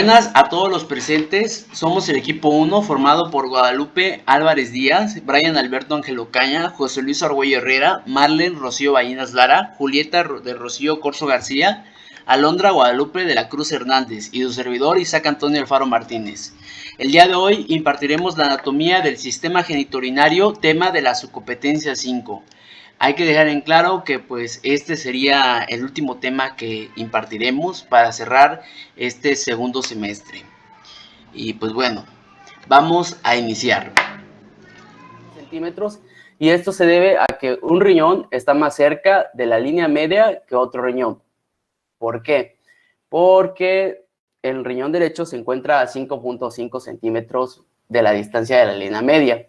Buenas a todos los presentes, somos el equipo 1 formado por Guadalupe Álvarez Díaz, Brian Alberto Ángelo Caña, José Luis Argüello Herrera, Marlen Rocío Ballinas Lara, Julieta de Rocío Corso García, Alondra Guadalupe de la Cruz Hernández y su servidor Isaac Antonio Alfaro Martínez. El día de hoy impartiremos la anatomía del sistema genitourinario, tema de la subcompetencia 5. Hay que dejar en claro que pues este sería el último tema que impartiremos para cerrar este segundo semestre. Y pues bueno, vamos a iniciar. Centímetros, y esto se debe a que un riñón está más cerca de la línea media que otro riñón. ¿Por qué? Porque el riñón derecho se encuentra a 5.5 centímetros de la distancia de la línea media.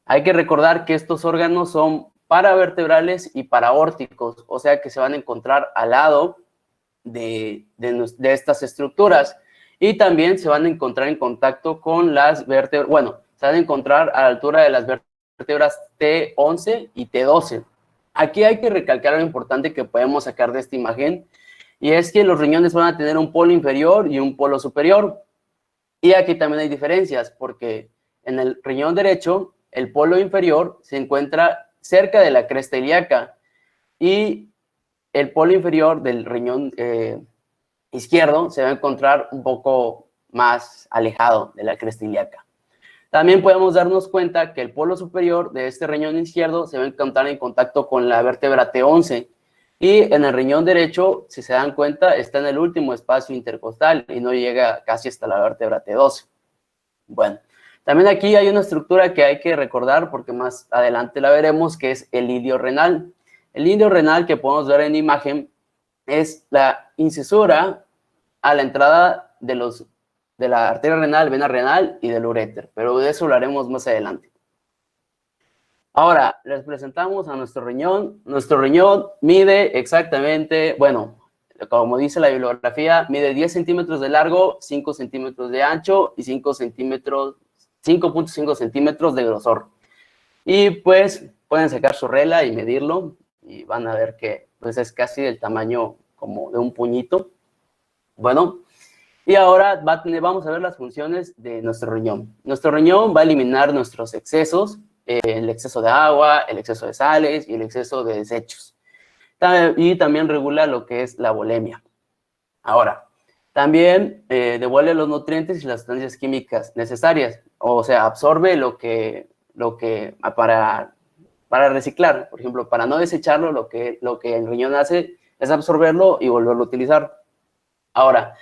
Hay que recordar que estos órganos son paravertebrales y paraórticos, o sea que se van a encontrar al lado de estas estructuras, y también se van a encontrar en contacto con las vértebras, bueno, se van a encontrar a la altura de las vértebras T11 y T12. Aquí hay que recalcar lo importante que podemos sacar de esta imagen, y es que los riñones van a tener un polo inferior y un polo superior. Y aquí también hay diferencias, porque en el riñón derecho, el polo inferior se encuentra cerca de la cresta ilíaca, y el polo inferior del riñón izquierdo se va a encontrar un poco más alejado de la cresta ilíaca. También podemos darnos cuenta que el polo superior de este riñón izquierdo se va a encontrar en contacto con la vértebra T11, y en el riñón derecho, si se dan cuenta, está en el último espacio intercostal y no llega casi hasta la vértebra T12. Bueno, también aquí hay una estructura que hay que recordar porque más adelante la veremos, que es el ilio renal. El ilio renal que podemos ver en imagen es la incisura a la entrada de la arteria renal, vena renal y del uréter, pero de eso lo haremos más adelante. Ahora, les presentamos a nuestro riñón. Nuestro riñón mide exactamente, bueno, como dice la bibliografía, mide 10 centímetros de largo, 5 centímetros de ancho y 5.5 centímetros de grosor. Y pues pueden sacar su regla y medirlo, y van a ver que pues es casi del tamaño como de un puñito. Bueno, y ahora vamos a ver las funciones de nuestro riñón. Nuestro riñón va a eliminar nuestros excesos, el exceso de agua, el exceso de sales y el exceso de desechos. Y también regula lo que es la volemia. Ahora, también devuelve los nutrientes y las sustancias químicas necesarias, o sea, absorbe lo que para reciclar. Por ejemplo, para no desecharlo, lo que el riñón hace es absorberlo y volverlo a utilizar. Ahora,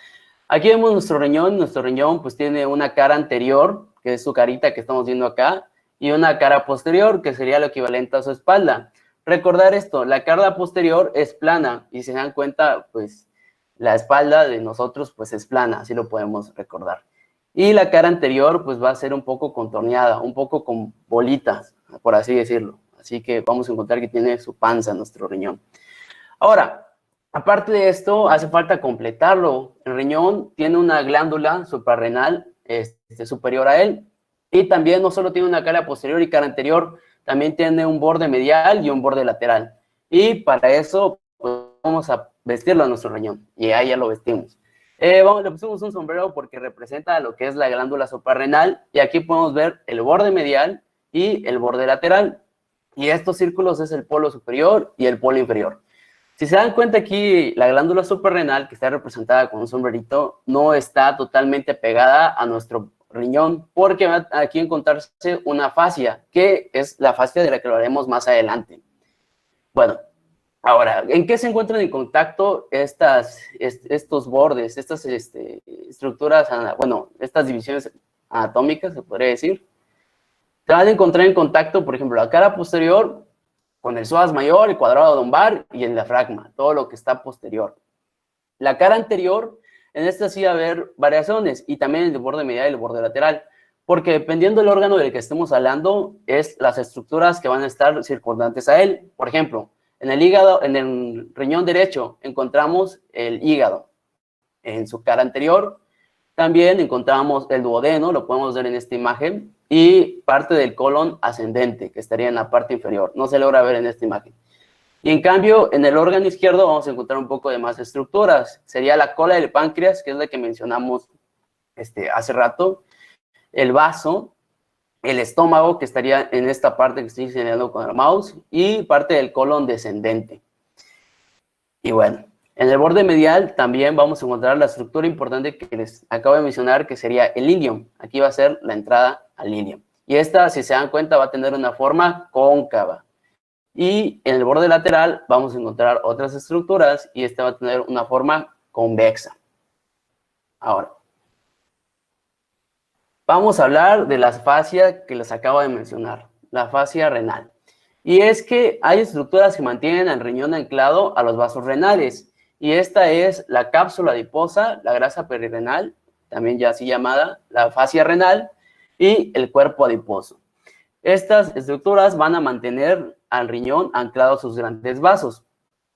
aquí vemos nuestro riñón pues tiene una cara anterior, que es su carita que estamos viendo acá, y una cara posterior, que sería lo equivalente a su espalda. Recordar esto, la cara posterior es plana, y si se dan cuenta, pues la espalda de nosotros pues es plana, así lo podemos recordar. Y la cara anterior pues va a ser un poco contorneada, un poco con bolitas, por así decirlo. Así que vamos a encontrar que tiene su panza nuestro riñón. Ahora, aparte de esto, hace falta completarlo. El riñón tiene una glándula suprarrenal superior a él, y también no solo tiene una cara posterior y cara anterior, también tiene un borde medial y un borde lateral. Y para eso, pues, vamos a vestirlo a nuestro riñón, y ahí ya lo vestimos. Le pusimos un sombrero porque representa lo que es la glándula suprarrenal, y aquí podemos ver el borde medial y el borde lateral. Y estos círculos es el polo superior y el polo inferior. Si se dan cuenta aquí, la glándula suprarrenal, que está representada con un sombrerito, no está totalmente pegada a nuestro riñón, porque va aquí a encontrarse una fascia, que es la fascia de la que lo haremos más adelante. Bueno, ahora, ¿en qué se encuentran en contacto estos bordes, estas estructuras, bueno, estas divisiones anatómicas, se podría decir? Se van a encontrar en contacto, por ejemplo, la cara posterior con el psoas mayor, el cuadrado lumbar y el diafragma, todo lo que está posterior. La cara anterior, en esta sí va a haber variaciones, y también el borde medial y el borde lateral, porque dependiendo del órgano del que estemos hablando, es las estructuras que van a estar circundantes a él. Por ejemplo, en el hígado, en el riñón derecho, encontramos el hígado. En su cara anterior, también encontramos el duodeno, lo podemos ver en esta imagen, y parte del colon ascendente, que estaría en la parte inferior. No se logra ver en esta imagen. Y en cambio, en el órgano izquierdo vamos a encontrar un poco de más estructuras. Sería la cola del páncreas, que es la que mencionamos hace rato, el vaso, el estómago, que estaría en esta parte que estoy señalando con el mouse, y parte del colon descendente. Y bueno, en el borde medial también vamos a encontrar la estructura importante que les acabo de mencionar, que sería el ilium. Aquí va a ser la entrada al ilium. Y esta, si se dan cuenta, va a tener una forma cóncava. Y en el borde lateral vamos a encontrar otras estructuras y esta va a tener una forma convexa. Ahora, vamos a hablar de la fascia que les acabo de mencionar, la fascia renal. Y es que hay estructuras que mantienen al riñón anclado a los vasos renales. Y esta es la cápsula adiposa, la grasa perirenal, también ya así llamada, la fascia renal, y el cuerpo adiposo. Estas estructuras van a mantener al riñón anclado a sus grandes vasos.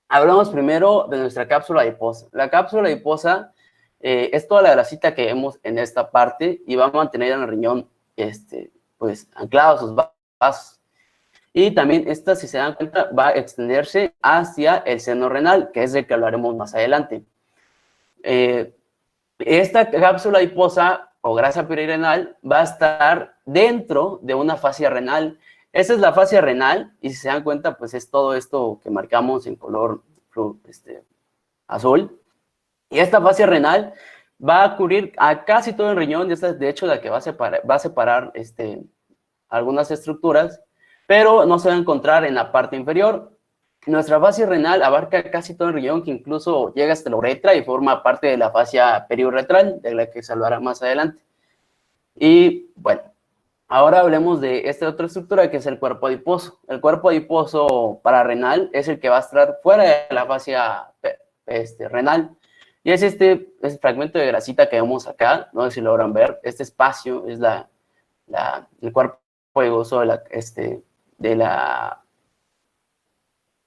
Hablamos primero de nuestra cápsula adiposa. La cápsula adiposa es toda la grasita que vemos en esta parte y va a mantener al riñón pues, anclado a sus vasos. Y también esta, si se dan cuenta, va a extenderse hacia el seno renal, que es del que hablaremos más adelante. Esta cápsula adiposa o grasa perirenal va a estar dentro de una fascia renal. Esa es la fascia renal y si se dan cuenta, pues es todo esto que marcamos en color azul. Y esta fascia renal va a cubrir a casi todo el riñón, y esta es de hecho la que va a separar algunas estructuras, pero no se va a encontrar en la parte inferior. Nuestra fascia renal abarca casi todo el riñón, que incluso llega hasta la uretra y forma parte de la fascia periuretral, de la que se hablará más adelante. Y bueno, ahora hablemos de esta otra estructura que es el cuerpo adiposo. El cuerpo adiposo pararenal es el que va a estar fuera de la fascia renal. Y es este fragmento de grasita que vemos acá, no sé si logran ver. Este espacio es el cuerpo adiposo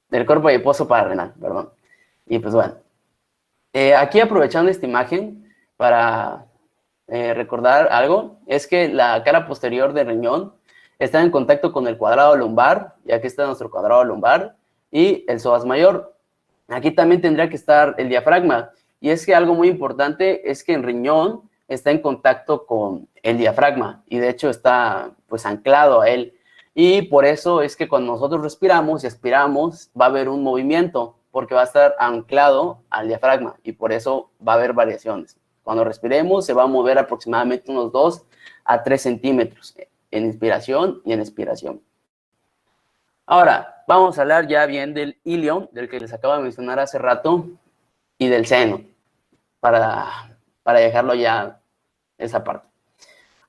del cuerpo adiposo pararenal, perdón. Y pues bueno, aquí aprovechando esta imagen para recordar algo, es que la cara posterior del riñón está en contacto con el cuadrado lumbar, y aquí está nuestro cuadrado lumbar, y el psoas mayor. Aquí también tendría que estar el diafragma, y es que algo muy importante es que el riñón está en contacto con el diafragma, y de hecho está pues anclado a él. Y por eso es que cuando nosotros respiramos y expiramos, va a haber un movimiento, porque va a estar anclado al diafragma, y por eso va a haber variaciones. Cuando respiremos, se va a mover aproximadamente unos 2 a 3 centímetros en inspiración y en expiración. Ahora, vamos a hablar ya bien del ilion, del que les acabo de mencionar hace rato, y del seno, para dejarlo ya esa parte.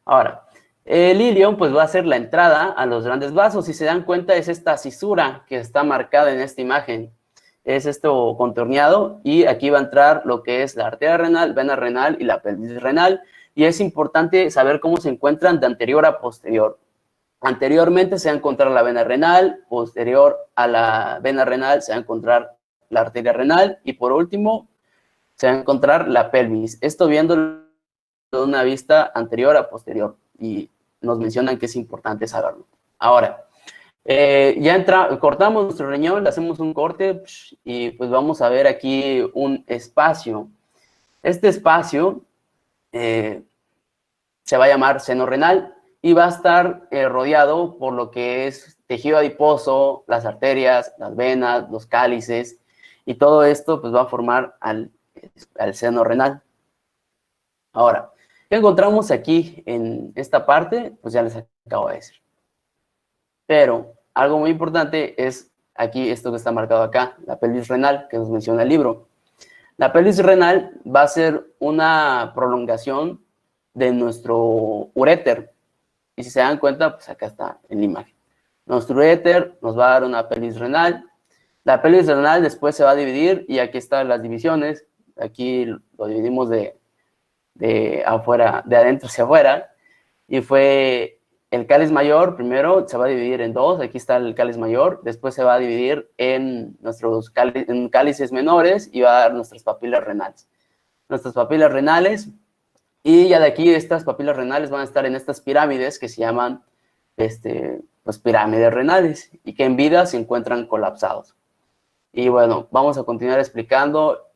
Ahora, el ilion pues va a ser la entrada a los grandes vasos. Si se dan cuenta, es esta cisura que está marcada en esta imagen. Es esto contorneado y aquí va a entrar lo que es la arteria renal, vena renal y la pelvis renal. Y es importante saber cómo se encuentran de anterior a posterior. Anteriormente se va a encontrar la vena renal, posterior a la vena renal se va a encontrar la arteria renal y por último se va a encontrar la pelvis. Esto viendo de una vista anterior a posterior y nos mencionan que es importante saberlo. Ahora, cortamos nuestro riñón, le hacemos un corte y pues vamos a ver aquí un espacio. Este espacio se va a llamar seno renal y va a estar rodeado por lo que es tejido adiposo, las arterias, las venas, los cálices, y todo esto pues va a formar al seno renal. Ahora, ¿qué encontramos aquí en esta parte? Pues ya les acabo de decir. Pero algo muy importante es aquí esto que está marcado acá, la pelvis renal, que nos menciona el libro. La pelvis renal va a ser una prolongación de nuestro uréter. Y si se dan cuenta, pues acá está en la imagen. Nuestro uréter nos va a dar una pelvis renal. La pelvis renal después se va a dividir y aquí están las divisiones. Aquí lo dividimos de adentro hacia afuera. Y fue el cáliz mayor, primero se va a dividir en dos. Aquí está el cáliz mayor. Después se va a dividir en nuestros cálices menores y va a dar nuestras papilas renales. Nuestras papilas renales. Y ya de aquí estas papilas renales van a estar en estas pirámides que se llaman pues pirámides renales y que en vida se encuentran colapsados. Y bueno, vamos a continuar explicando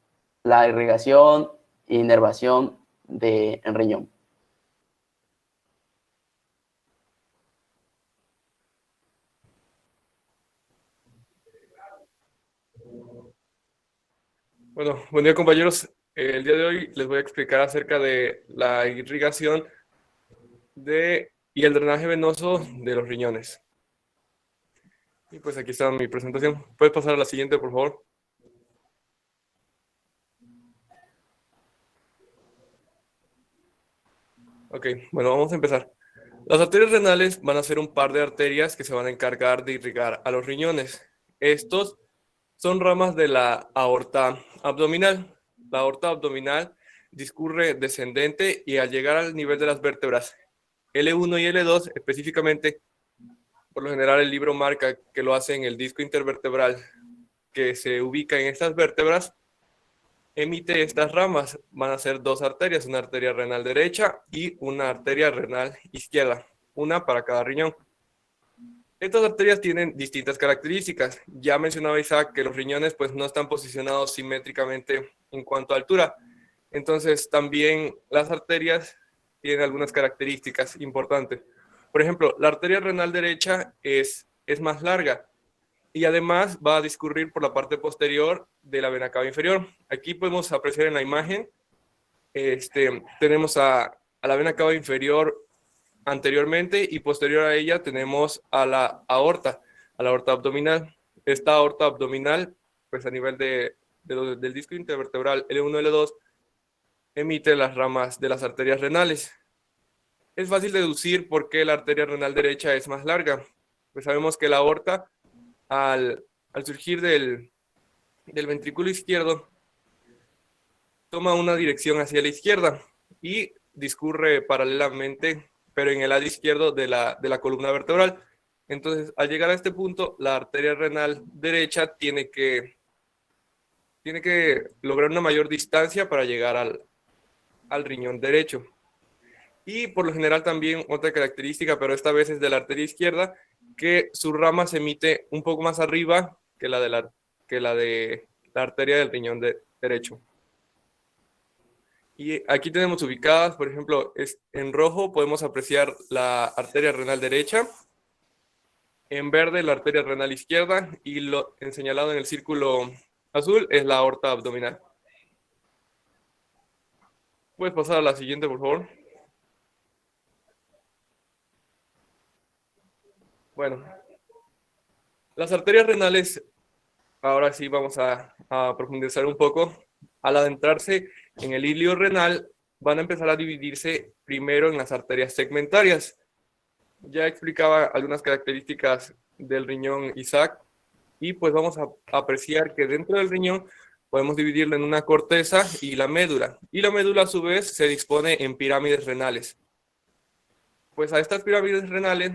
la irrigación e inervación del riñón. Bueno, buen día compañeros. El día de hoy les voy a explicar acerca de la irrigación y el drenaje venoso de los riñones. Y pues aquí está mi presentación. ¿Puedes pasar a la siguiente, por favor? Ok, bueno, vamos a empezar. Las arterias renales van a ser un par de arterias que se van a encargar de irrigar a los riñones. Estos son ramas de la aorta abdominal. La aorta abdominal discurre descendente y al llegar al nivel de las vértebras L1 y L2 específicamente, por lo general el libro marca que lo hace en el disco intervertebral que se ubica en estas vértebras, emite estas ramas. Van a ser dos arterias, una arteria renal derecha y una arteria renal izquierda, una para cada riñón. Estas arterias tienen distintas características. Ya mencionaba Isaac que los riñones pues no están posicionados simétricamente en cuanto a altura. Entonces también las arterias tienen algunas características importantes. Por ejemplo, la arteria renal derecha es más larga y además va a discurrir por la parte posterior de la vena cava inferior. Aquí podemos apreciar en la imagen, tenemos a la vena cava inferior anteriormente y posterior a ella tenemos a la aorta abdominal. Esta aorta abdominal, pues a nivel del disco intervertebral L1, L2, emite las ramas de las arterias renales. Es fácil deducir por qué la arteria renal derecha es más larga. Pues sabemos que la aorta, al surgir del ventrículo izquierdo, toma una dirección hacia la izquierda y discurre paralelamente, pero en el lado izquierdo de la columna vertebral. Entonces, al llegar a este punto, la arteria renal derecha tiene que lograr una mayor distancia para llegar al riñón derecho. Y por lo general también otra característica, pero esta vez es de la arteria izquierda, que su rama se emite un poco más arriba que la de la arteria del riñón derecho. Y aquí tenemos ubicadas, por ejemplo, en rojo podemos apreciar la arteria renal derecha, en verde la arteria renal izquierda y lo señalado en el círculo azul es la aorta abdominal. Puedes pasar a la siguiente, por favor. Bueno, las arterias renales, ahora sí vamos a profundizar un poco. Al adentrarse en el hilio renal, van a empezar a dividirse primero en las arterias segmentarias. Ya explicaba algunas características del riñón Isaac, y pues vamos a apreciar que dentro del riñón podemos dividirlo en una corteza y la médula. Y la médula a su vez se dispone en pirámides renales. Pues a estas pirámides renales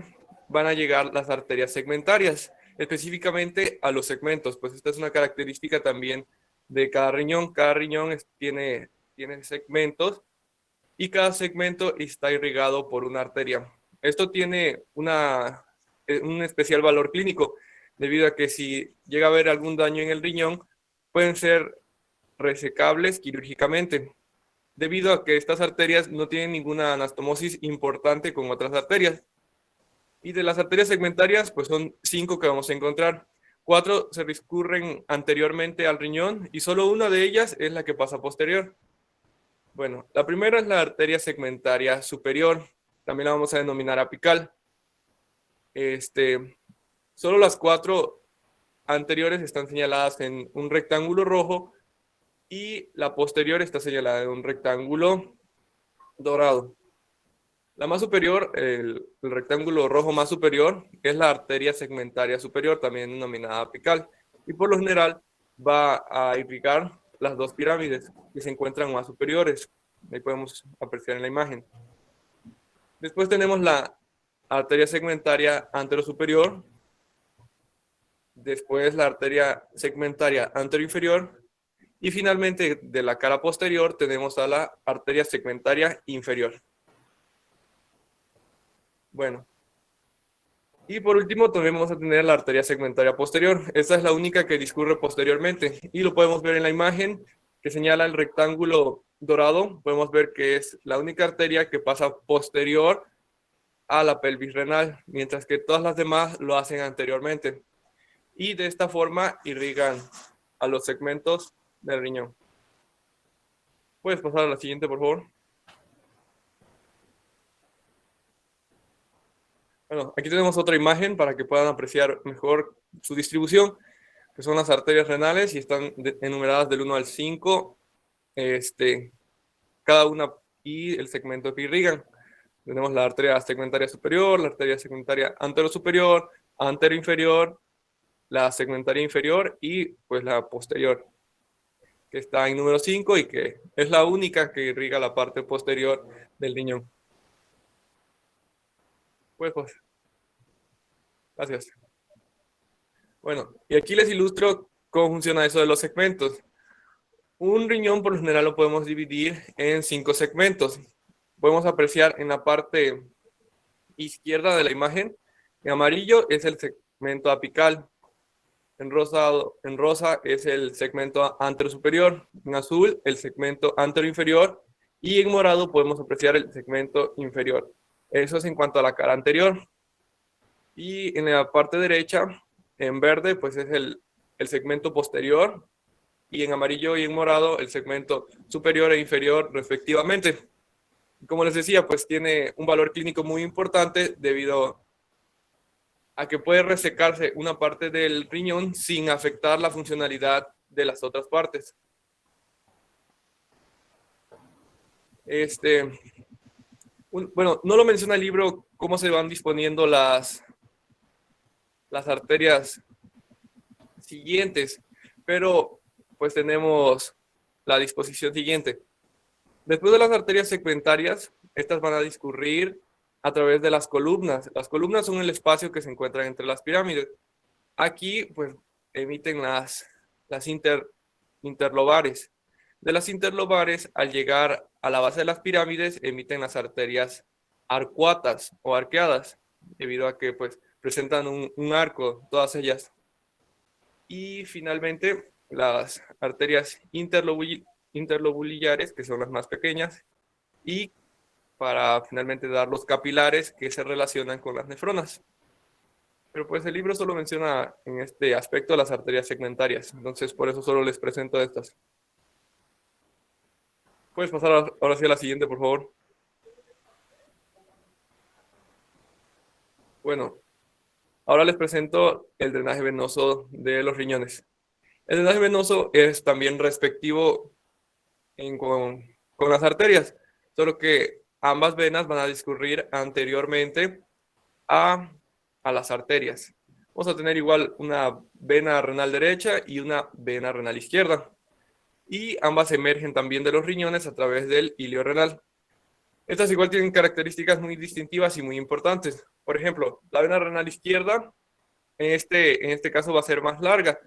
van a llegar las arterias segmentarias, específicamente a los segmentos, pues esta es una característica también de cada riñón. Cada riñón tiene segmentos y cada segmento está irrigado por una arteria. Esto tiene un especial valor clínico, debido a que si llega a haber algún daño en el riñón, pueden ser resecables quirúrgicamente, debido a que estas arterias no tienen ninguna anastomosis importante con otras arterias. Y de las arterias segmentarias, pues son 5 que vamos a encontrar. 4 se discurren anteriormente al riñón y solo una de ellas es la que pasa posterior. Bueno, la primera es la arteria segmentaria superior, también la vamos a denominar apical. Solo las 4 anteriores están señaladas en un rectángulo rojo y la posterior está señalada en un rectángulo dorado. La más superior, el rectángulo rojo más superior, es la arteria segmentaria superior, también denominada apical, y por lo general va a irrigar las dos pirámides que se encuentran más superiores. Ahí podemos apreciar en la imagen. Después tenemos la arteria segmentaria anterosuperior, después la arteria segmentaria anteroinferior, y finalmente de la cara posterior tenemos a la arteria segmentaria inferior. Bueno, y por último también vamos a tener la arteria segmentaria posterior. Esta es la única que discurre posteriormente y lo podemos ver en la imagen que señala el rectángulo dorado. Podemos ver que es la única arteria que pasa posterior a la pelvis renal, mientras que todas las demás lo hacen anteriormente. Y de esta forma irrigan a los segmentos del riñón. Puedes pasar a la siguiente, por favor. Bueno, aquí tenemos otra imagen para que puedan apreciar mejor su distribución, que son las arterias renales y están enumeradas del 1 al 5, cada una y el segmento que irrigan. Tenemos la arteria segmentaria superior, la arteria segmentaria anterosuperior, anteroinferior, la segmentaria inferior y pues la posterior, que está en número 5 y que es la única que irriga la parte posterior del riñón. Pues, gracias. Bueno, y aquí les ilustro cómo funciona eso de los segmentos. Un riñón por lo general lo podemos dividir en 5 segmentos. Podemos apreciar en la parte izquierda de la imagen, en amarillo es el segmento apical, en rosa es el segmento anterosuperior, en azul el segmento anteroinferior y en morado podemos apreciar el segmento inferior. Eso es en cuanto a la cara anterior. Y en la parte derecha, en verde, pues es el segmento posterior y en amarillo y en morado el segmento superior e inferior respectivamente. Como les decía, pues tiene un valor clínico muy importante debido a que puede resecarse una parte del riñón sin afectar la funcionalidad de las otras partes. Bueno, no lo menciona el libro cómo se van disponiendo las arterias siguientes, pero pues tenemos la disposición siguiente. Después de las arterias segmentarias, estas van a discurrir a través de las columnas. Las columnas son el espacio que se encuentra entre las pirámides. Aquí, pues, emiten las interlobares. De las interlobares, al llegar a la base de las pirámides, emiten las arterias arcuatas o arqueadas, debido a que, pues, presentan un arco, todas ellas. Y finalmente, las arterias interlobulillares, que son las más pequeñas, y para finalmente dar los capilares que se relacionan con las nefronas. Pero pues el libro solo menciona en este aspecto las arterias segmentarias, entonces por eso solo les presento estas. Puedes pasar ahora sí a la siguiente, por favor. Bueno, ahora les presento el drenaje venoso de los riñones. El drenaje venoso es también respectivo con las arterias, solo que ambas venas van a discurrir anteriormente a las arterias. Vamos a tener igual una vena renal derecha y una vena renal izquierda. Y ambas emergen también de los riñones a través del ilio renal. Estas igual tienen características muy distintivas y muy importantes. Por ejemplo, la vena renal izquierda, en este caso va a ser más larga,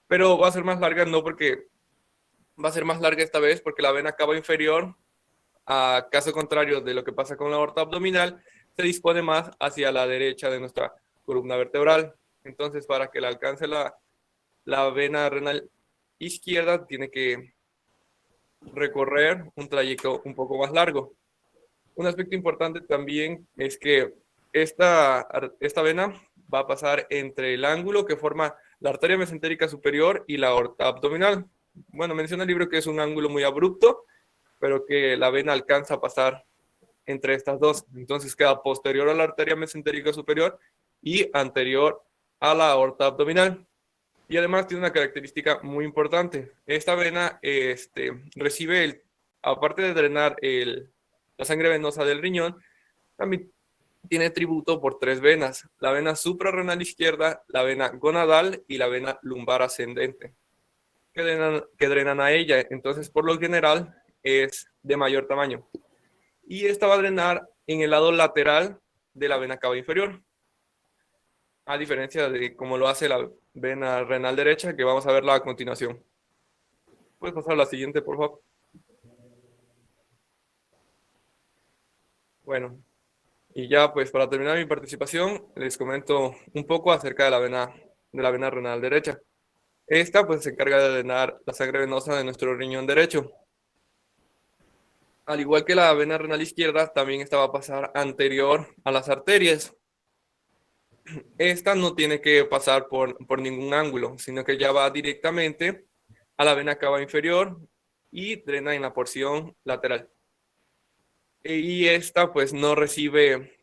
pero va a ser más larga no porque va a ser más larga esta vez porque la vena cava inferior, a caso contrario de lo que pasa con la aorta abdominal, se dispone más hacia la derecha de nuestra columna vertebral. Entonces, para que le alcance la vena renal izquierda, tiene que recorrer un trayecto un poco más largo. Un aspecto importante también es que esta vena va a pasar entre el ángulo que forma la arteria mesentérica superior y la aorta abdominal. Bueno, menciona el libro que es un ángulo muy abrupto, pero que la vena alcanza a pasar entre estas dos. Entonces queda posterior a la arteria mesentérica superior y anterior a la aorta abdominal. Y además tiene una característica muy importante. Esta vena recibe, aparte de drenar la sangre venosa del riñón, también tiene tributo por 3 venas: la vena suprarrenal izquierda, la vena gonadal y la vena lumbar ascendente, que drenan a ella. Entonces, por lo general, es de mayor tamaño. Y esta va a drenar en el lado lateral de la vena cava inferior, a diferencia de cómo lo hace la vena renal derecha, que vamos a verla a continuación. Puedes pasar a la siguiente, por favor. Bueno, y ya pues para terminar mi participación, les comento un poco acerca de la vena renal derecha. Esta pues se encarga de drenar la sangre venosa de nuestro riñón derecho. Al igual que la vena renal izquierda, también esta va a pasar anterior a las arterias. Esta no tiene que pasar por ningún ángulo, sino que ya va directamente a la vena cava inferior y drena en la porción lateral. Y esta pues no recibe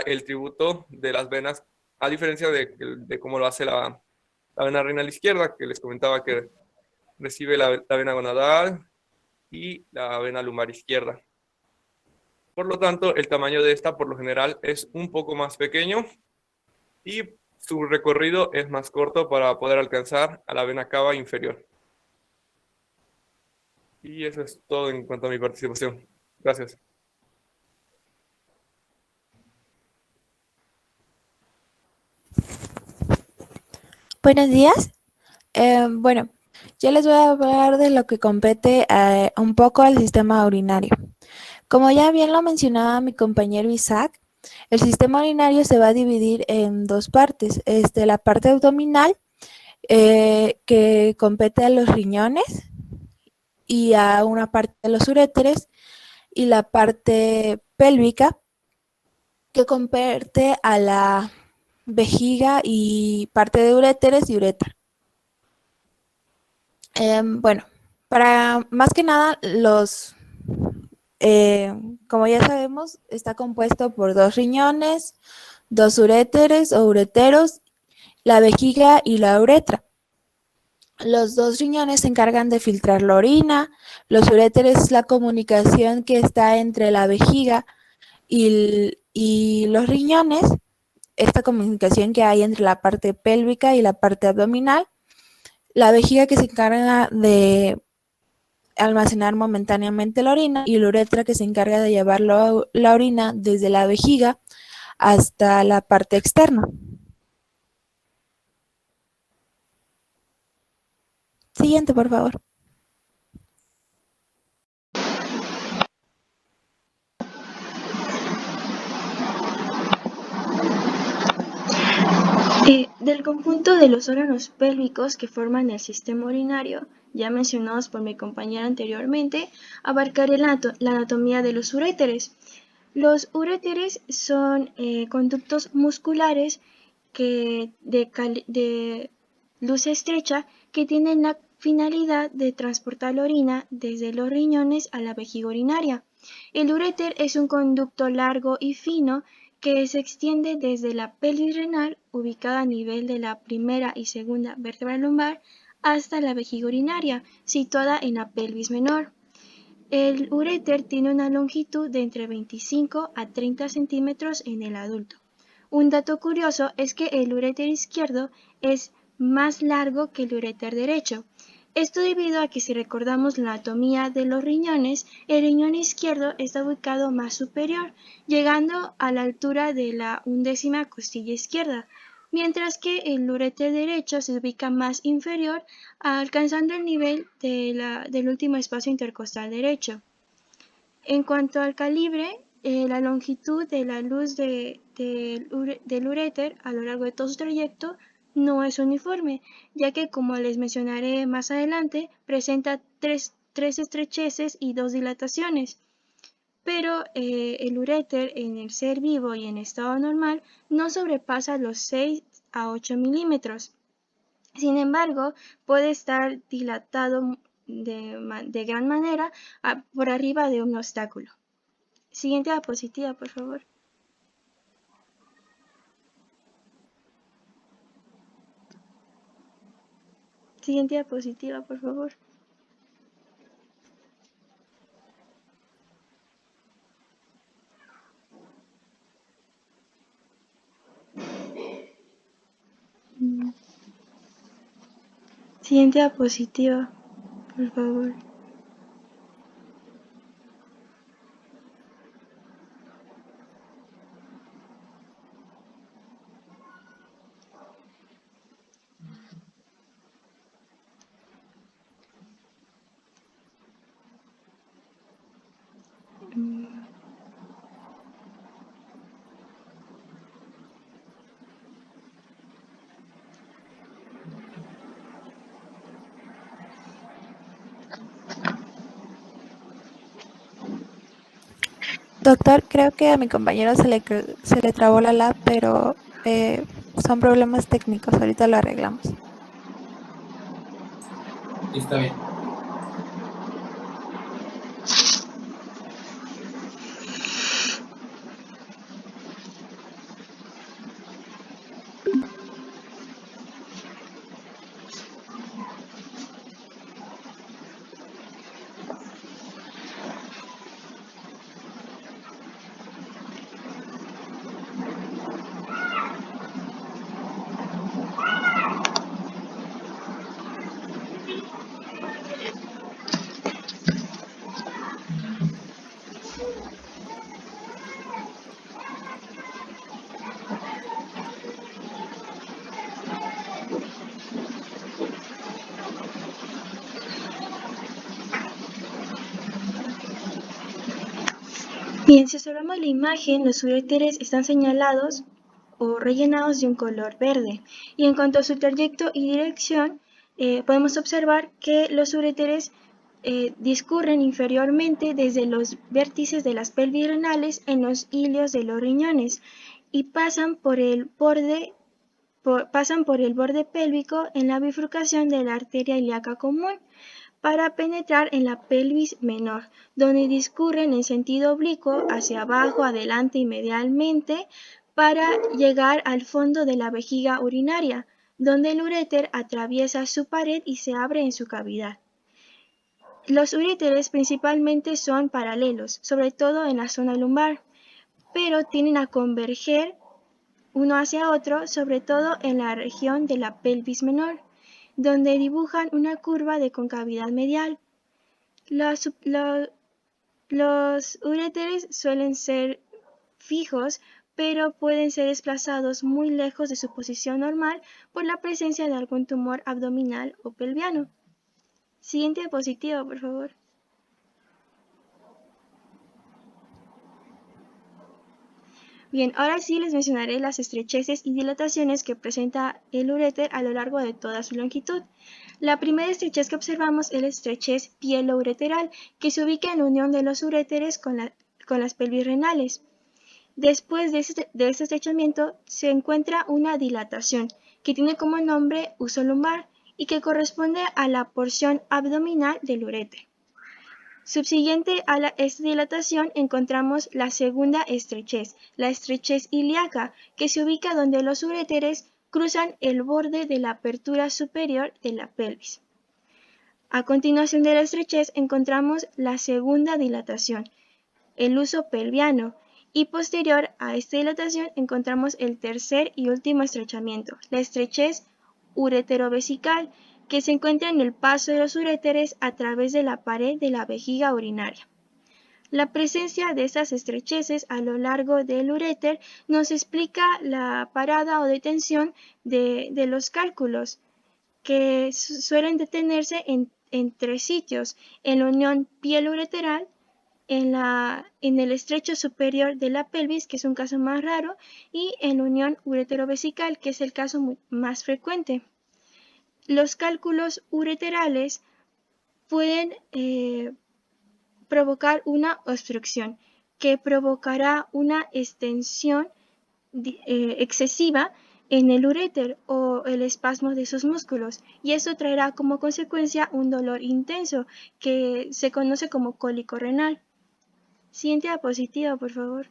el tributo de las venas, a diferencia de cómo lo hace la vena renal izquierda, que les comentaba que recibe la vena gonadal y la vena lumbar izquierda. Por lo tanto, el tamaño de esta por lo general es un poco más pequeño y su recorrido es más corto para poder alcanzar a la vena cava inferior. Y eso es todo en cuanto a mi participación. Gracias. Buenos días. Bueno, yo les voy a hablar de lo que compete un poco al sistema urinario. Como ya bien lo mencionaba mi compañero Isaac, el sistema urinario se va a dividir en dos partes. La parte abdominal, que compete a los riñones y a una parte de los uréteres, y la parte pélvica, que compete a la vejiga y parte de uréteres y uretra. Bueno, para más que nada, como ya sabemos, está compuesto por dos riñones, dos uréteres o ureteros, la vejiga y la uretra. Los dos riñones se encargan de filtrar la orina, los uréteres es la comunicación que está entre la vejiga y los riñones, esta comunicación que hay entre la parte pélvica y la parte abdominal, la vejiga que se encarga de almacenar momentáneamente la orina y la uretra que se encarga de llevar la orina desde la vejiga hasta la parte externa. Siguiente, por favor. Del conjunto de los órganos pélvicos que forman el sistema urinario, ya mencionados por mi compañera anteriormente, abarcaré la anatomía de los uréteres. Los uréteres son conductos musculares de luz estrecha que tienen la finalidad de transportar la orina desde los riñones a la vejiga urinaria. El uréter es un conducto largo y fino que se extiende desde la pelvis renal, ubicada a nivel de la primera y segunda vértebra lumbar, hasta la vejiga urinaria, situada en la pelvis menor. El uréter tiene una longitud de entre 25 a 30 centímetros en el adulto. Un dato curioso es que el uréter izquierdo es más largo que el uréter derecho. Esto debido a que si recordamos la anatomía de los riñones, el riñón izquierdo está ubicado más superior, llegando a la altura de la 1/10 costilla izquierda, mientras que el uréter derecho se ubica más inferior, alcanzando el nivel del último espacio intercostal derecho. En cuanto al calibre, la longitud de la luz del uréter a lo largo de todo su trayecto no es uniforme, ya que, como les mencionaré más adelante, presenta tres estrecheces y 2 dilataciones. Pero el uréter en el ser vivo y en estado normal no sobrepasa los 6 a 8 milímetros. Sin embargo, puede estar dilatado de gran manera por arriba de un obstáculo. Siguiente diapositiva, por favor. Siguiente diapositiva, por favor. Siguiente diapositiva, por favor. Doctor, creo que a mi compañero se le trabó la lab, pero son problemas técnicos, ahorita lo arreglamos. Está bien. Bien, si observamos la imagen, los uréteres están señalados o rellenados de un color verde. Y en cuanto a su trayecto y dirección, podemos observar que los uréteres discurren inferiormente desde los vértices de las pelvis renales en los ilios de los riñones y pasan por el borde pélvico en la bifurcación de la arteria ilíaca común para penetrar en la pelvis menor, donde discurren en sentido oblicuo hacia abajo, adelante y medialmente para llegar al fondo de la vejiga urinaria, donde el uréter atraviesa su pared y se abre en su cavidad. Los uréteres principalmente son paralelos, sobre todo en la zona lumbar, pero tienden a converger uno hacia otro, sobre todo en la región de la pelvis menor, donde dibujan una curva de concavidad medial. Los uréteres suelen ser fijos, pero pueden ser desplazados muy lejos de su posición normal por la presencia de algún tumor abdominal o pelviano. Siguiente diapositiva, por favor. Bien, ahora sí les mencionaré las estrecheces y dilataciones que presenta el uréter a lo largo de toda su longitud. La primera estrechez que observamos es la estrechez pieloureteral, que se ubica en la unión de los uréteres con las pelvis renales. Después de este estrechamiento se encuentra una dilatación, que tiene como nombre uso lumbar y que corresponde a la porción abdominal del uréter. Subsiguiente a esta dilatación encontramos la segunda estrechez, la estrechez ilíaca, que se ubica donde los uréteres cruzan el borde de la apertura superior de la pelvis. A continuación de la estrechez encontramos la segunda dilatación, el uso pelviano, y posterior a esta dilatación encontramos el tercer y último estrechamiento, la estrechez ureterovesical, que se encuentra en el paso de los uréteres a través de la pared de la vejiga urinaria. La presencia de estas estrecheces a lo largo del uréter nos explica la parada o detención de los cálculos, que suelen detenerse en tres sitios: en la unión piel-ureteral, en el estrecho superior de la pelvis, que es un caso más raro, y en la unión ureterovesical, que es el caso más frecuente. Los cálculos ureterales pueden provocar una obstrucción que provocará una extensión excesiva en el uréter o el espasmo de sus músculos, y eso traerá como consecuencia un dolor intenso que se conoce como cólico renal. Siguiente diapositiva, por favor.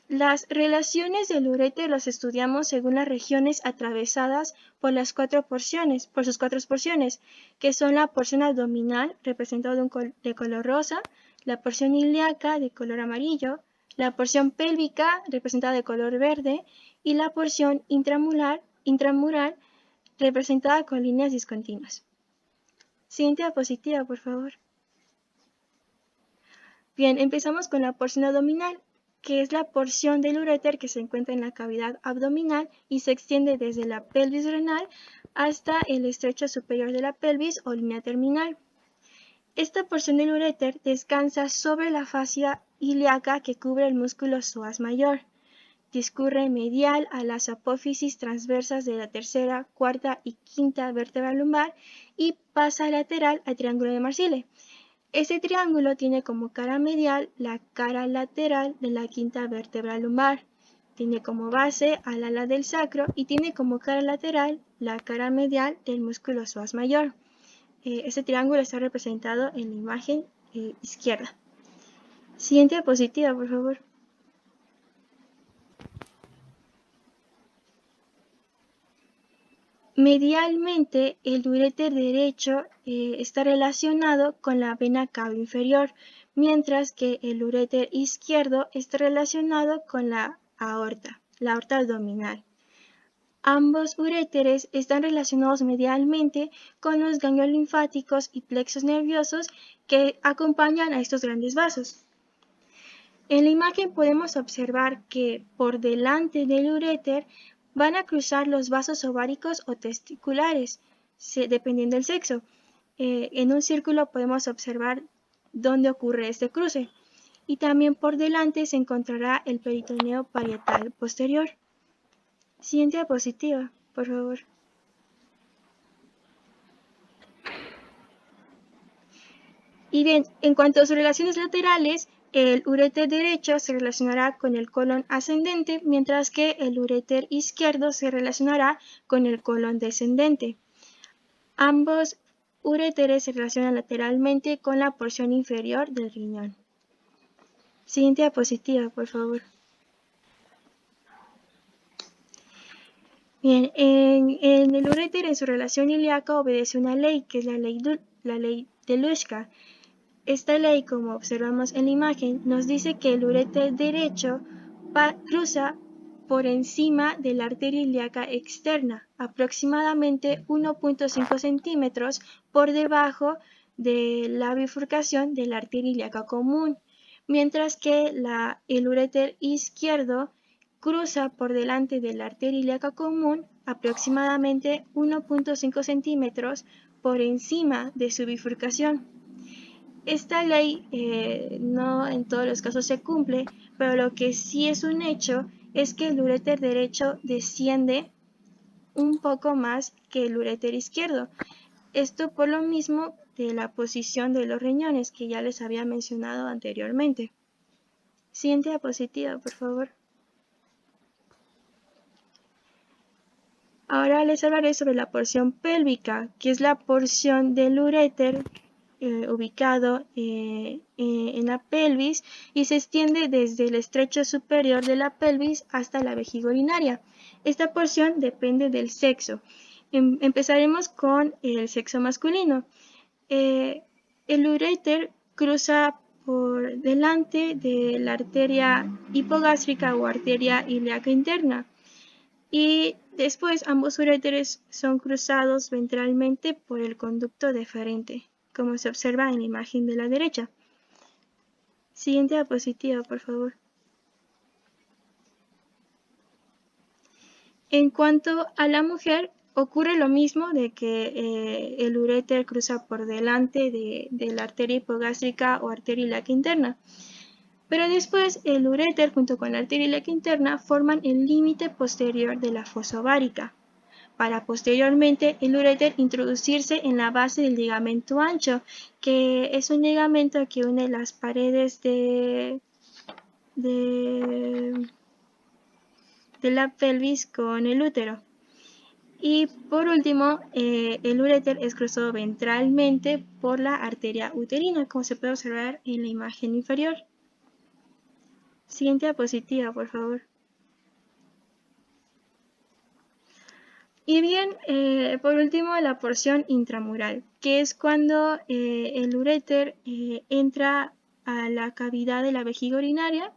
Las relaciones del uréter las estudiamos según las regiones atravesadas por sus cuatro porciones, que son la porción abdominal, representada de color rosa, la porción ilíaca de color amarillo, la porción pélvica, representada de color verde, y la porción intramural, representada con líneas discontinuas. Siguiente diapositiva, por favor. Bien, empezamos con la porción abdominal, que es la porción del uréter que se encuentra en la cavidad abdominal y se extiende desde la pelvis renal hasta el estrecho superior de la pelvis o línea terminal. Esta porción del uréter descansa sobre la fascia ilíaca que cubre el músculo psoas mayor. Discurre medial a las apófisis transversas de la tercera, cuarta y quinta vértebra lumbar y pasa lateral al triángulo de Marsille. Este triángulo tiene como cara medial la cara lateral de la quinta vértebra lumbar. Tiene como base al ala del sacro y tiene como cara lateral la cara medial del músculo psoas mayor. Este triángulo está representado en la imagen izquierda. Siguiente diapositiva, por favor. Medialmente, el uréter derecho está relacionado con la vena cava inferior, mientras que el uréter izquierdo está relacionado con la aorta abdominal. Ambos uréteres están relacionados medialmente con los ganglios linfáticos y plexos nerviosos que acompañan a estos grandes vasos. En la imagen podemos observar que por delante del uréter van a cruzar los vasos ováricos o testiculares, dependiendo del sexo. En un círculo podemos observar dónde ocurre este cruce. Y también por delante se encontrará el peritoneo parietal posterior. Siguiente diapositiva, por favor. Y bien, en cuanto a sus relaciones laterales, el uréter derecho se relacionará con el colon ascendente, mientras que el uréter izquierdo se relacionará con el colon descendente. Ambos uréteres se relacionan lateralmente con la porción inferior del riñón. Siguiente diapositiva, por favor. Bien, en el uréter, en su relación ilíaca, obedece una ley, que es la ley de Luschka. Esta ley, como observamos en la imagen, nos dice que el uréter derecho cruza por encima de la arteria ilíaca externa, aproximadamente 1.5 centímetros por debajo de la bifurcación de la arteria ilíaca común, mientras que el uréter izquierdo cruza por delante de la arteria ilíaca común aproximadamente 1.5 centímetros por encima de su bifurcación. Esta ley no en todos los casos se cumple, pero lo que sí es un hecho es que el uréter derecho desciende un poco más que el uréter izquierdo. Esto por lo mismo de la posición de los riñones que ya les había mencionado anteriormente. Siguiente diapositiva, por favor. Ahora les hablaré sobre la porción pélvica, que es la porción del uréter ubicado en la pelvis y se extiende desde el estrecho superior de la pelvis hasta la vejiga urinaria. Esta porción depende del sexo. Empezaremos con el sexo masculino. El uréter cruza por delante de la arteria hipogástrica o arteria ilíaca interna. Y después ambos uréteres son cruzados ventralmente por el conducto deferente, como se observa en la imagen de la derecha. Siguiente diapositiva, por favor. En cuanto a la mujer, ocurre lo mismo de que el uréter cruza por delante de la arteria hipogástrica o arteria ilíaca interna. Pero después el uréter junto con la arteria ilíaca interna forman el límite posterior de la fosa ovárica, para posteriormente el uréter introducirse en la base del ligamento ancho, que es un ligamento que une las paredes de la pelvis con el útero. Y por último, el uréter es cruzado ventralmente por la arteria uterina, como se puede observar en la imagen inferior. Siguiente diapositiva, por favor. Y bien, por último, la porción intramural, que es cuando el uréter entra a la cavidad de la vejiga urinaria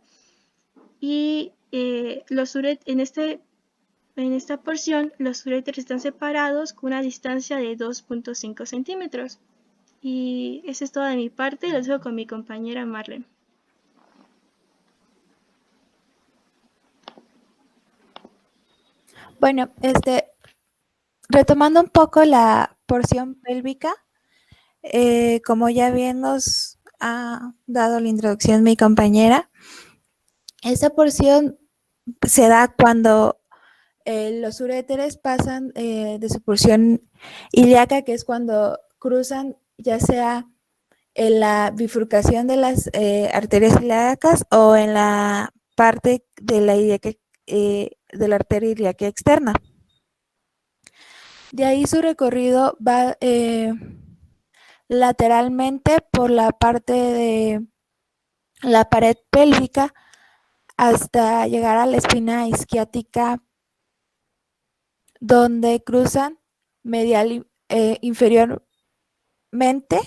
y en esta porción los uréteres están separados con una distancia de 2.5 centímetros. Y eso es todo de mi parte, lo dejo con mi compañera Marlene. Bueno, retomando un poco la porción pélvica, como ya bien nos ha dado la introducción mi compañera, esta porción se da cuando los uréteres pasan de su porción ilíaca, que es cuando cruzan ya sea en la bifurcación de las arterias ilíacas o en la parte de la ilíaca de la arteria ilíaca externa. De ahí su recorrido va lateralmente por la parte de la pared pélvica hasta llegar a la espina isquiática, donde cruzan medial inferiormente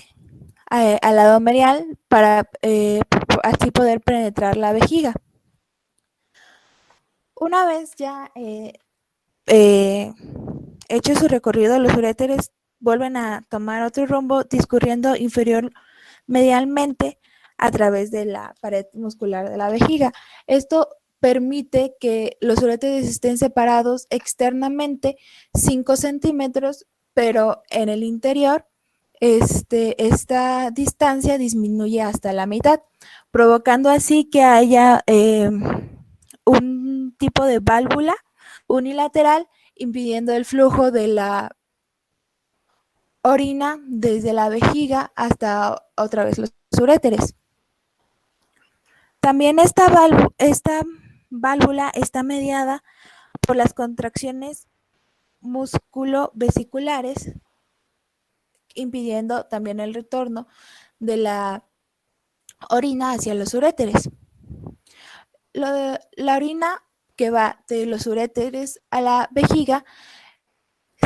al lado medial para así poder penetrar la vejiga. Una vez ya hecho su recorrido, los uréteres vuelven a tomar otro rumbo discurriendo inferior medialmente a través de la pared muscular de la vejiga. Esto permite que los uréteres estén separados externamente 5 centímetros, pero en el interior esta distancia disminuye hasta la mitad, provocando así que haya un tipo de válvula unilateral impidiendo el flujo de la orina desde la vejiga hasta otra vez los uréteres. También esta válvula está mediada por las contracciones músculo-vesiculares, impidiendo también el retorno de la orina hacia los uréteres. La orina que va de los uréteres a la vejiga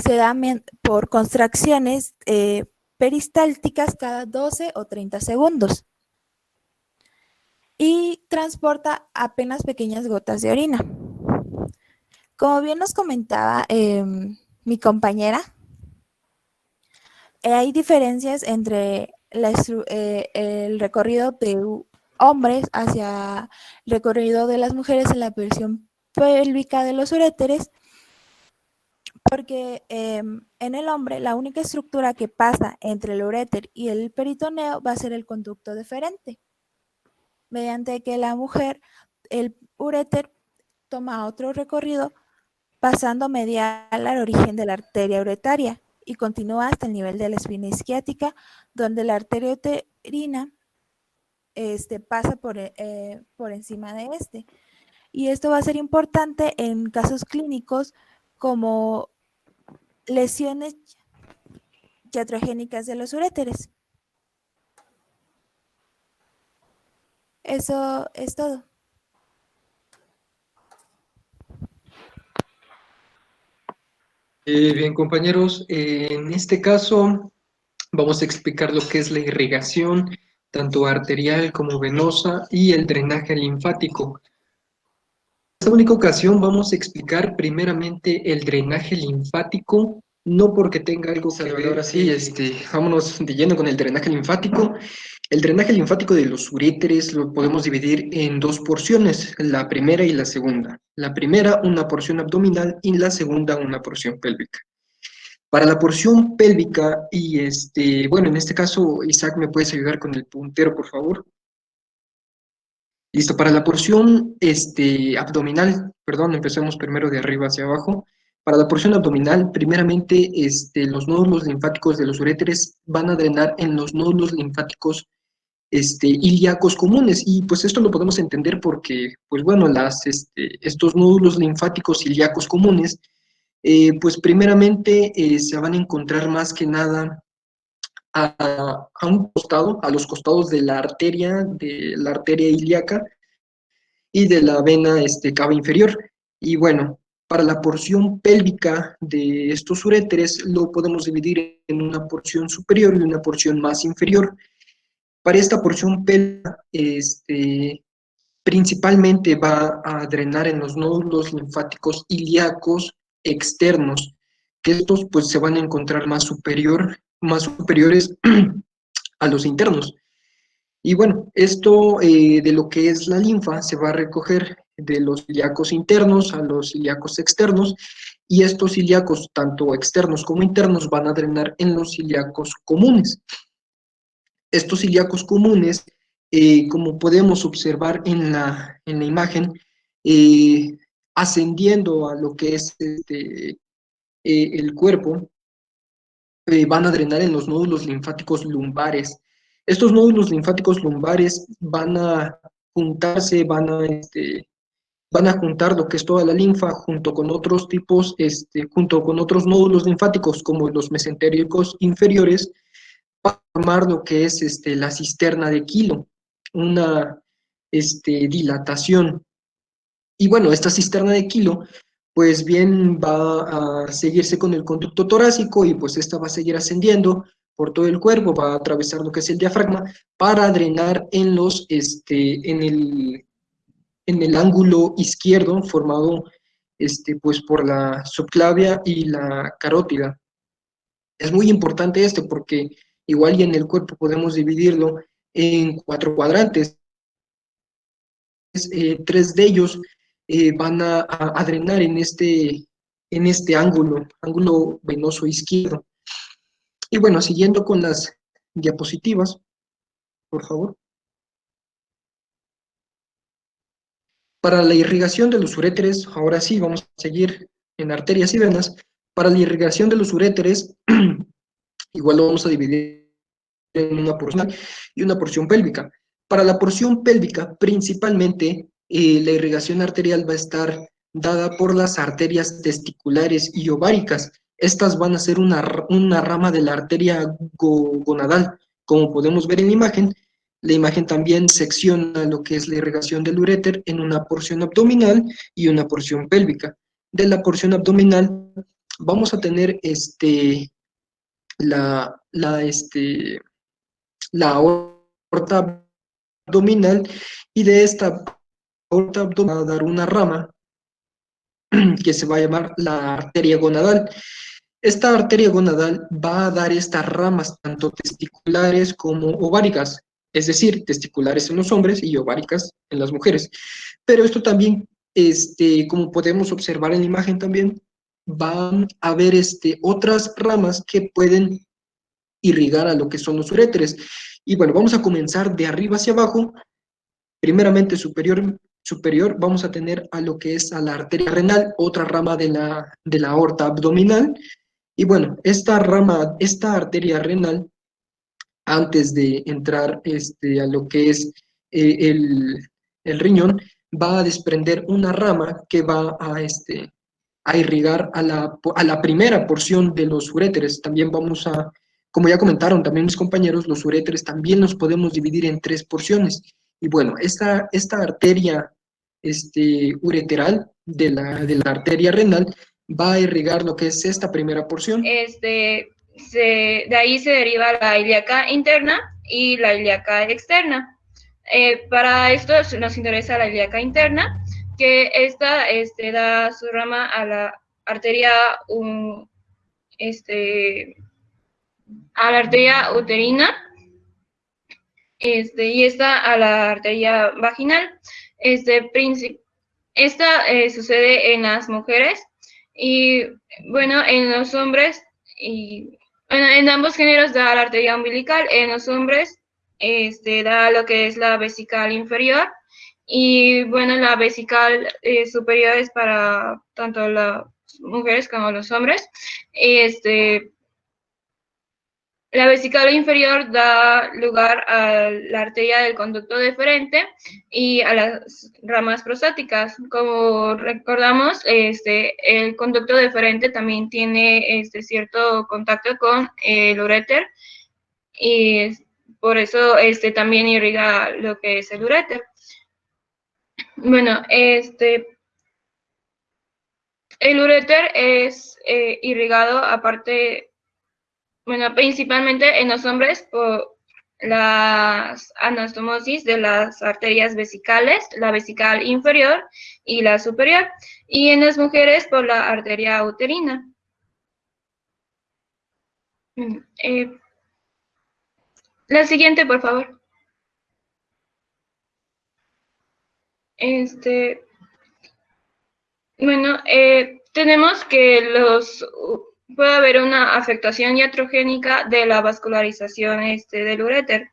se da por contracciones peristálticas cada 12 o 30 segundos y transporta apenas pequeñas gotas de orina. Como bien nos comentaba mi compañera, hay diferencias entre el recorrido de hombres hacia el recorrido de las mujeres en la presión pélvica de los uréteres, porque en el hombre la única estructura que pasa entre el uréter y el peritoneo va a ser el conducto deferente, mediante que la mujer, el uréter toma otro recorrido pasando medial al origen de la arteria uretaria y continúa hasta el nivel de la espina isquiática, donde la arteria uterina pasa por encima de este. Y esto va a ser importante en casos clínicos como lesiones iatrogénicas de los uréteres. Eso es todo. Bien, compañeros, en este caso vamos a explicar lo que es la irrigación, tanto arterial como venosa, y el drenaje linfático. En esta única ocasión vamos a explicar primeramente el drenaje linfático, no porque tenga algo que ver. Ahora sí, vámonos de lleno con el drenaje linfático. El drenaje linfático de los uréteres lo podemos dividir en dos porciones, la primera y la segunda. La primera, una porción abdominal, y la segunda, una porción pélvica. Para la porción pélvica, bueno, en este caso, Isaac, ¿me puedes ayudar con el puntero, por favor? Listo, para la porción abdominal, perdón, empecemos primero de arriba hacia abajo. Para la porción abdominal, primeramente, los nódulos linfáticos de los uréteres van a drenar en los nódulos linfáticos ilíacos comunes, y pues esto lo podemos entender porque, pues bueno, estos nódulos linfáticos ilíacos comunes, pues primeramente se van a encontrar más que nada a un costado, a los costados de la arteria ilíaca y de la vena cava inferior. Y bueno, para la porción pélvica de estos uréteres lo podemos dividir en una porción superior y una porción más inferior. Para esta porción pélvica, principalmente va a drenar en los nódulos linfáticos ilíacos externos, que estos pues se van a encontrar más superiores a los internos. Y bueno, esto de lo que es la linfa se va a recoger de los ilíacos internos a los ilíacos externos, y estos ilíacos, tanto externos como internos, van a drenar en los ilíacos comunes. Estos ilíacos comunes, como podemos observar en la imagen, ascendiendo a lo que es el cuerpo, van a drenar en los nódulos linfáticos lumbares. Estos nódulos linfáticos lumbares van a juntarse, van a van a juntar lo que es toda la linfa junto con otros tipos, junto con otros nódulos linfáticos como los mesentéricos inferiores, para formar lo que es la cisterna de Kilo, una dilatación. Y bueno, esta cisterna de Kilo, pues bien va a seguirse con el conducto torácico y pues esta va a seguir ascendiendo por todo el cuerpo, va a atravesar lo que es el diafragma para drenar en el ángulo izquierdo formado pues por la subclavia y la carótida. Es muy importante porque igual y en el cuerpo podemos dividirlo en 4 cuadrantes. Tres de ellos van a drenar en este ángulo venoso izquierdo. Y bueno, siguiendo con las diapositivas, por favor. Para la irrigación de los uréteres, ahora sí, vamos a seguir en arterias y venas. Para la irrigación de los uréteres, igual lo vamos a dividir en una porción y una porción pélvica. Para la porción pélvica, principalmente, la irrigación arterial va a estar dada por las arterias testiculares y ováricas. Estas van a ser una rama de la arteria gonadal. Como podemos ver en la imagen también secciona lo que es la irrigación del uréter en una porción abdominal y una porción pélvica. De la porción abdominal vamos a tener la aorta abdominal, y de esta aorta abdominal va a dar una rama que se va a llamar la arteria gonadal. Esta arteria gonadal va a dar estas ramas tanto testiculares como ováricas, es decir, testiculares en los hombres y ováricas en las mujeres. Pero esto también, como podemos observar en la imagen también, van a haber otras ramas que pueden irrigar a lo que son los uréteres. Y bueno, vamos a comenzar de arriba hacia abajo. Primeramente superior vamos a tener a lo que es a la arteria renal, otra rama de la aorta abdominal. Y bueno, esta arteria renal, antes de entrar a lo que es el riñón, va a desprender una rama que va a irrigar a la primera porción de los uréteres. También como ya comentaron también mis compañeros, los uréteres también los podemos dividir en 3 porciones. Y bueno, esta arteria ureteral de la arteria renal va a irrigar lo que es esta primera porción. De ahí se deriva la ilíaca interna y la ilíaca externa. Para esto nos interesa la ilíaca interna, que esta da su rama a la arteria uterina, y esta a la arteria vaginal. Esta sucede en las mujeres y, bueno, en los hombres, y bueno, en ambos géneros da la arteria umbilical. En los hombres da lo que es la vesical inferior, y bueno, la vesical superior es para tanto las mujeres como los hombres. La vesical inferior da lugar a la arteria del conducto deferente y a las ramas prostáticas. Como recordamos, el conducto deferente también tiene cierto contacto con el uréter, y por eso también irriga lo que es el uréter. Bueno, el uréter es irrigado principalmente en los hombres por las anastomosis de las arterias vesicales, la vesical inferior y la superior, y en las mujeres por la arteria uterina. La siguiente, por favor. Bueno, tenemos que puede haber una afectación iatrogénica de la vascularización del uréter.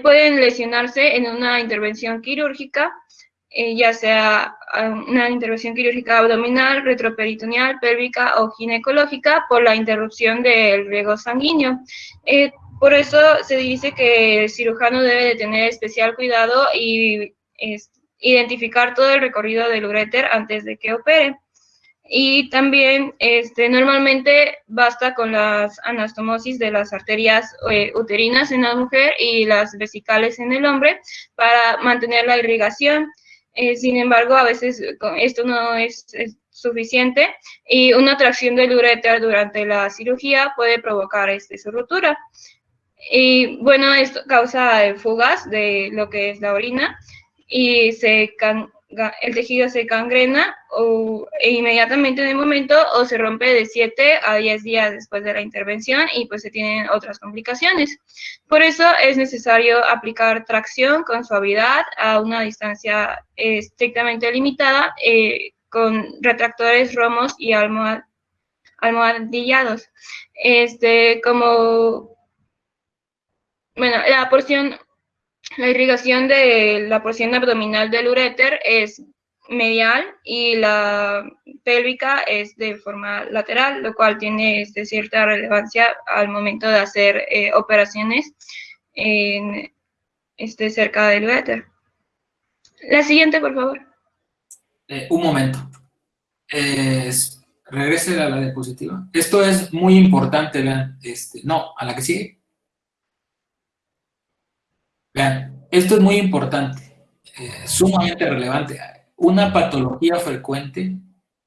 Pueden lesionarse en una intervención quirúrgica, ya sea una intervención quirúrgica abdominal, retroperitoneal, pélvica o ginecológica, por la interrupción del riego sanguíneo. Por eso se dice que el cirujano debe de tener especial cuidado y identificar todo el recorrido del uréter antes de que opere. Y también normalmente basta con las anastomosis de las arterias uterinas en la mujer y las vesicales en el hombre para mantener la irrigación. Sin embargo, a veces esto no es suficiente y una tracción del uréter durante la cirugía puede provocar su ruptura. Y bueno, esto causa fugas de lo que es la orina y el tejido se gangrena inmediatamente en el momento o se rompe de 7 a 10 días después de la intervención y pues se tienen otras complicaciones. Por eso es necesario aplicar tracción con suavidad a una distancia estrictamente limitada con retractores romos y almohadillados. Bueno, la irrigación de la porción abdominal del uréter es medial y la pélvica es de forma lateral, lo cual tiene cierta relevancia al momento de hacer operaciones cerca del uréter. La siguiente, por favor. Un momento. Regrese a la diapositiva. Esto es muy importante, vean. No, a la que sigue. Vean, esto es muy importante, sumamente relevante. Una patología frecuente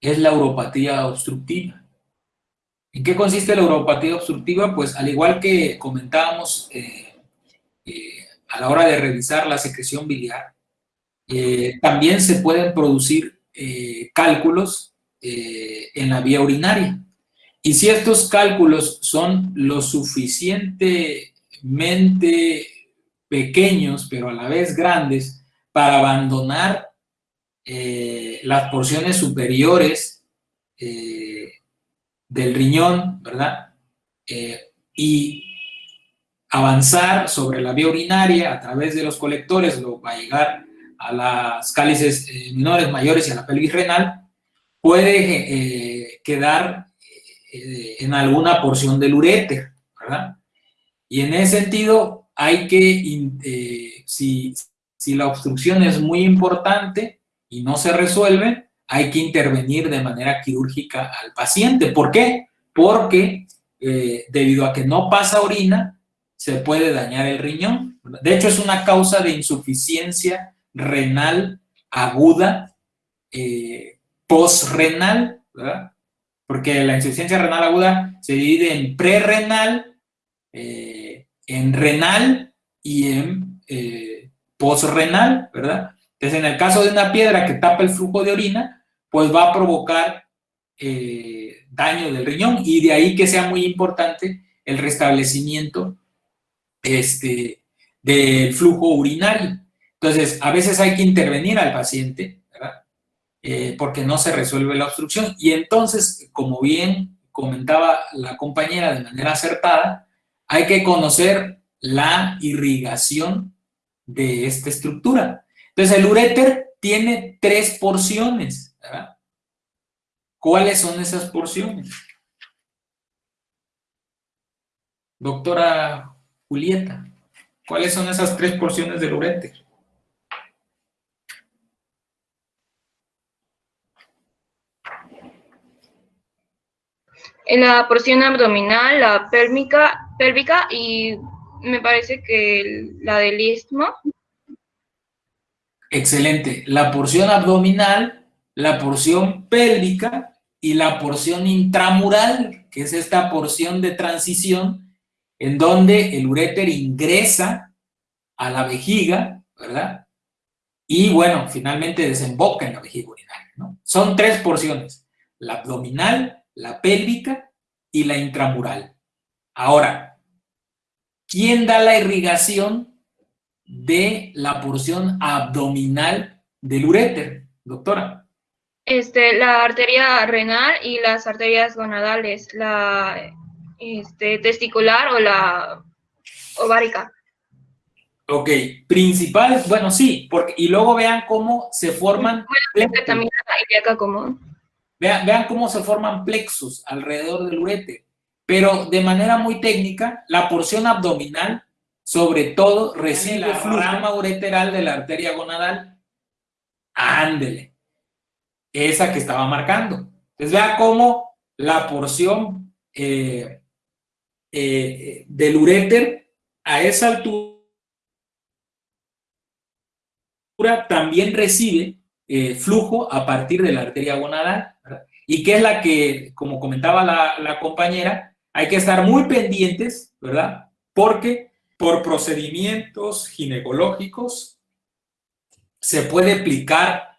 es la uropatía obstructiva. ¿En qué consiste la uropatía obstructiva? Pues al igual que comentábamos a la hora de revisar la secreción biliar, también se pueden producir cálculos en la vía urinaria. Y si estos cálculos son lo suficientemente pequeños, pero a la vez grandes, para abandonar las porciones superiores del riñón, ¿verdad? Y avanzar sobre la vía urinaria a través de los colectores, luego va a llegar a las cálices menores, mayores y a la pelvis renal, puede quedar en alguna porción del uréter, ¿verdad? Y en ese sentido, hay que, si la obstrucción es muy importante y no se resuelve, hay que intervenir de manera quirúrgica al paciente. ¿Por qué? Porque debido a que no pasa orina, se puede dañar el riñón. De hecho, es una causa de insuficiencia renal aguda postrenal, ¿verdad? Porque la insuficiencia renal aguda se divide en prerrenal, en renal y en postrenal, ¿verdad? Entonces, en el caso de una piedra que tapa el flujo de orina, pues va a provocar daño del riñón y de ahí que sea muy importante el restablecimiento del flujo urinario. Entonces, a veces hay que intervenir al paciente, ¿verdad? Porque no se resuelve la obstrucción. Y entonces, como bien comentaba la compañera de manera acertada, hay que conocer la irrigación de esta estructura. Entonces, el uréter tiene 3 porciones, ¿verdad? ¿Cuáles son esas porciones? Doctora Julieta, ¿cuáles son esas 3 porciones del uréter? En la porción abdominal, la pélvica y me parece que la del istmo. Excelente. La porción abdominal, la porción pélvica y la porción intramural, que es esta porción de transición en donde el uréter ingresa a la vejiga, ¿verdad? Y bueno, finalmente desemboca en la vejiga urinaria, ¿no? Son 3 porciones, la abdominal, la pélvica y la intramural. Ahora, ¿quién da la irrigación de la porción abdominal del uréter, doctora? La arteria renal y las arterias gonadales, la testicular o la ovárica. Ok, principal, bueno, sí, porque, y luego vean cómo se forman plexos. También la ilíaca común. Vean cómo se forman plexos alrededor del uréter, pero de manera muy técnica, la porción abdominal, sobre todo, recibe la rama ureteral de la arteria gonadal, Ándele, esa que estaba marcando. Entonces vea cómo la porción del uréter a esa altura también recibe flujo a partir de la arteria gonadal, ¿verdad? Y que es la que, como comentaba la compañera, hay que estar muy pendientes, ¿verdad? Porque por procedimientos ginecológicos se puede aplicar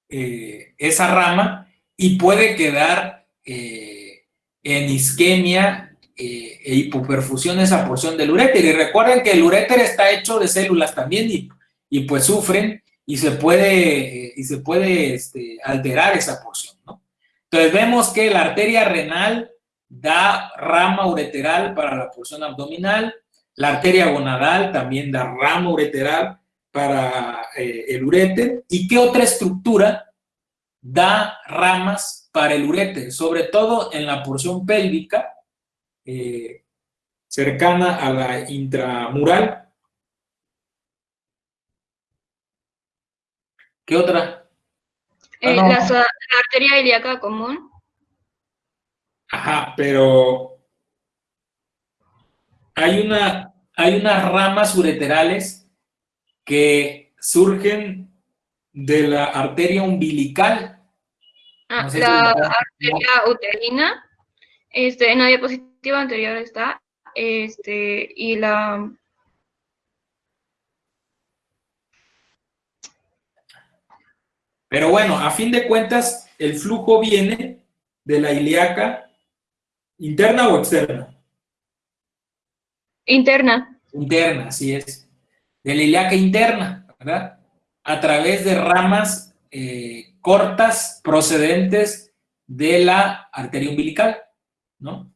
esa rama y puede quedar en isquemia e hipoperfusión esa porción del uréter. Y recuerden que el uréter está hecho de células también y pues sufren y se puede alterar esa porción, ¿no? Entonces vemos que la arteria renal da rama ureteral para la porción abdominal, la arteria gonadal también da rama ureteral para el uréter. ¿Y qué otra estructura da ramas para el uréter? Sobre todo en la porción pélvica, cercana a la intramural. ¿Qué otra? La arteria ilíaca común. Ajá, pero hay unas ramas ureterales que surgen de la arteria umbilical. No sé La si arteria uterina, en la diapositiva anterior está, y la... Pero bueno, a fin de cuentas, el flujo viene de la ilíaca interna o externa. Interna. Interna, así es. De la ilíaca interna, ¿verdad? A través de ramas cortas procedentes de la arteria umbilical, ¿no?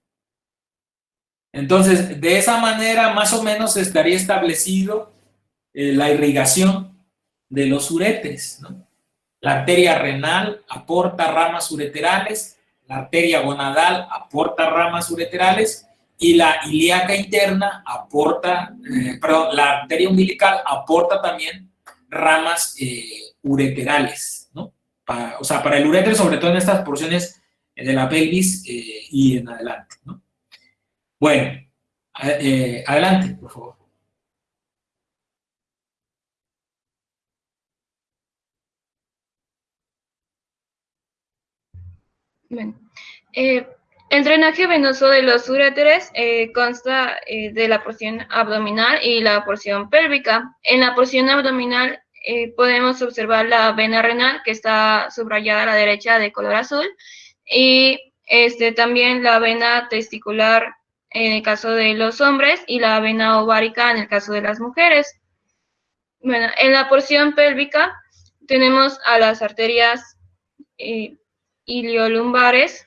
Entonces, de esa manera, más o menos estaría establecido la irrigación de los uréteres, ¿no? La arteria renal aporta ramas ureterales, la arteria gonadal aporta ramas ureterales y la ilíaca interna aporta, la arteria umbilical aporta también ramas ureterales, ¿no? O sea, para el uréter, sobre todo en estas porciones de la pelvis y en adelante, ¿no? Bueno, adelante, por favor. Bueno, el drenaje venoso de los uréteres consta de la porción abdominal y la porción pélvica. En la porción abdominal podemos observar la vena renal, que está subrayada a la derecha de color azul, y también la vena testicular en el caso de los hombres y la vena ovárica en el caso de las mujeres. Bueno, en la porción pélvica tenemos a las arterias iliolumbares,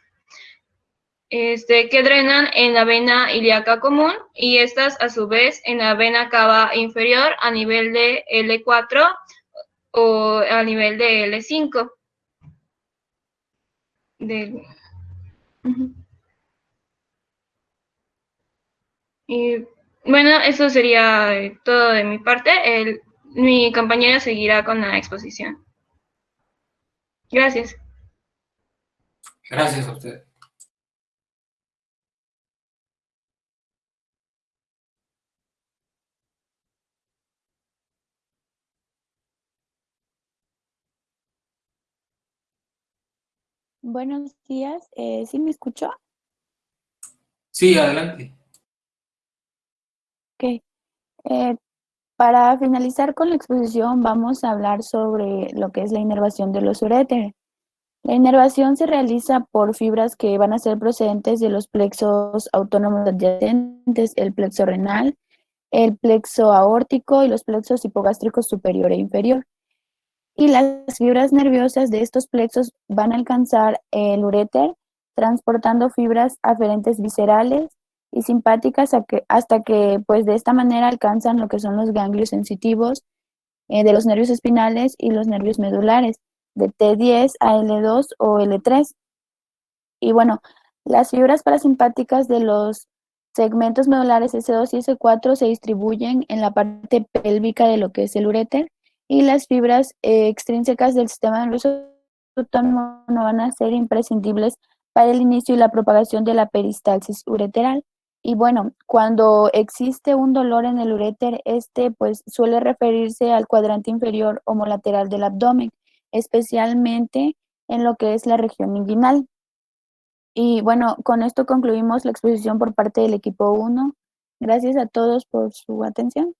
que drenan en la vena ilíaca común y estas a su vez en la vena cava inferior a nivel de L4 o a nivel de L5. Y bueno, eso sería todo de mi parte. Mi compañera seguirá con la exposición. Gracias. Gracias a usted. Buenos días, ¿sí me escuchó? Sí, adelante. Ok. Para finalizar con la exposición, vamos a hablar sobre lo que es la inervación de los uréteres. La inervación se realiza por fibras que van a ser procedentes de los plexos autónomos adyacentes, el plexo renal, el plexo aórtico y los plexos hipogástricos superior e inferior. Y las fibras nerviosas de estos plexos van a alcanzar el uréter, transportando fibras aferentes viscerales y simpáticas hasta que, pues, de esta manera alcanzan lo que son los ganglios sensitivos de los nervios espinales y los nervios medulares, de T10 a L2 o L3. Y bueno, las fibras parasimpáticas de los segmentos medulares S2 y S4 se distribuyen en la parte pélvica de lo que es el uréter y las fibras extrínsecas del sistema nervioso autónomo no van a ser imprescindibles para el inicio y la propagación de la peristalsis ureteral. Y bueno, cuando existe un dolor en el uréter, pues suele referirse al cuadrante inferior homolateral del abdomen, especialmente en lo que es la región inguinal. Y bueno, con esto concluimos la exposición por parte del equipo 1. Gracias a todos por su atención.